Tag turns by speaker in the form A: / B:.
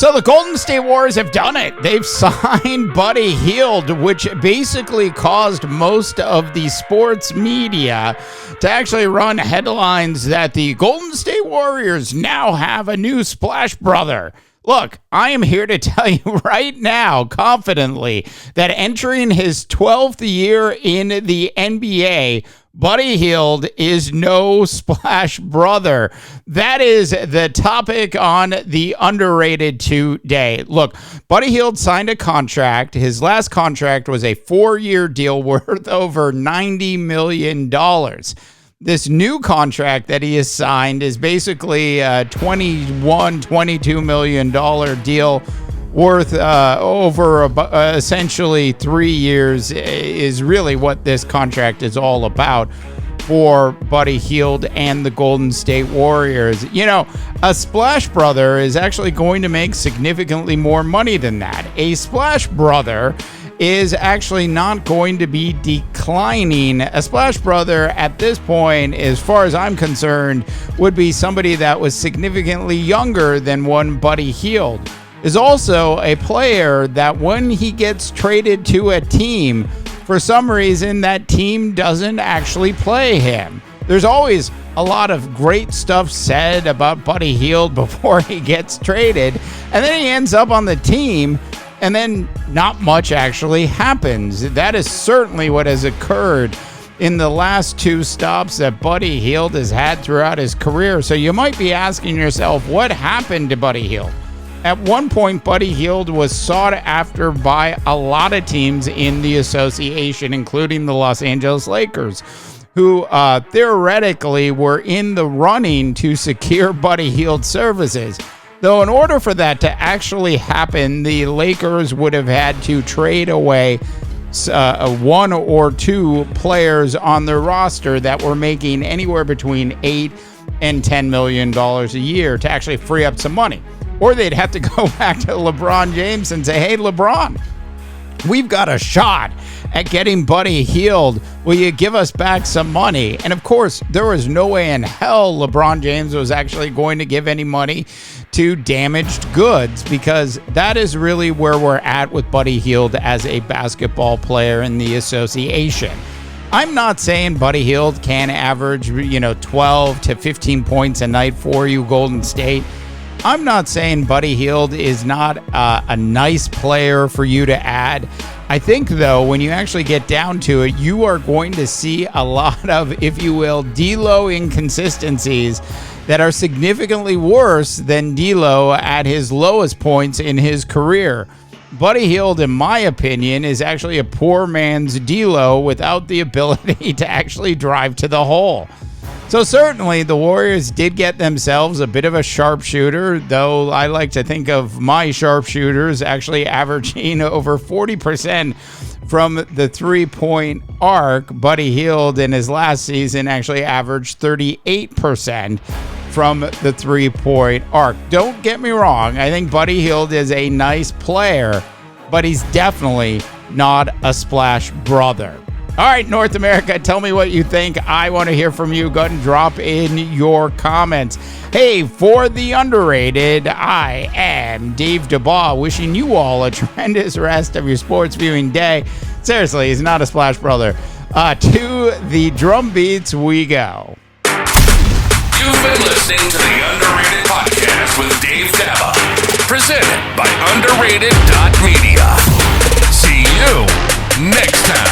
A: So the Golden State Warriors have done it. They've signed Buddy Hield, which basically caused most of the sports media to actually run headlines that the Golden State Warriors now have a new splash brother. Look, I am here to tell you right now, confidently, that entering his 12th year in the NBA, Buddy Hield is no splash brother. That is the topic on the Underrated today. Look, Buddy Hield signed a contract. His last contract was a 4-year deal worth over $90 million. This new contract that he has signed is basically a $22 million deal worth over essentially 3 years is really what this contract is all about for Buddy Hield and the Golden State Warriors. You know, a splash brother is actually going to make significantly more money than that. A splash brother is actually not going to be declining. A splash brother at this point, as far as I'm concerned, would be somebody that was significantly younger than one Buddy Hield. Is also a player that when he gets traded to a team, for some reason that team doesn't actually play him. There's always a lot of great stuff said about Buddy Hield before he gets traded, and then he ends up on the team, and then not much actually happens. That is certainly what has occurred in the last 2 stops that Buddy Hield has had throughout his career. So you might be asking yourself, what happened to Buddy Hield? At one point, Buddy Hield was sought after by a lot of teams in the association, including the Los Angeles Lakers, who theoretically were in the running to secure Buddy Hield's services. Though in order for that to actually happen, the Lakers would have had to trade away 1 or 2 players on their roster that were making anywhere between $8 and $10 million a year to actually free up some money. Or they'd have to go back to LeBron James and say, hey, LeBron, we've got a shot at getting Buddy Hield. Will you give us back some money? And of course, there was no way in hell LeBron James was actually going to give any money to damaged goods, because that is really where we're at with Buddy Hield as a basketball player in the association. I'm not saying Buddy Hield can average, 12 to 15 points a night for you, Golden State. I'm not saying Buddy Hield is not a nice player for you to add. I think, though, when you actually get down to it, you are going to see a lot of, if you will, D'Lo inconsistencies that are significantly worse than D'Lo at his lowest points in his career. Buddy Hield, in my opinion, is actually a poor man's D'Lo without the ability to actually drive to the hole. So certainly the Warriors did get themselves a bit of a sharpshooter, though I like to think of my sharpshooters actually averaging over 40% from the 3-point arc. Buddy Hield in his last season actually averaged 38% from the 3-point arc. Don't get me wrong, I think Buddy Hield is a nice player, but he's definitely not a splash brother. All right, North America, tell me what you think. I want to hear from you. Go ahead and drop in your comments. Hey, for the Underrated, I am Dave Dubois, wishing you all a tremendous rest of your sports viewing day. Seriously, he's not a splash brother. To the drum beats we go.
B: You've been listening to the Underrated Podcast with Dave Daba, presented by Underrated.media. See you next time.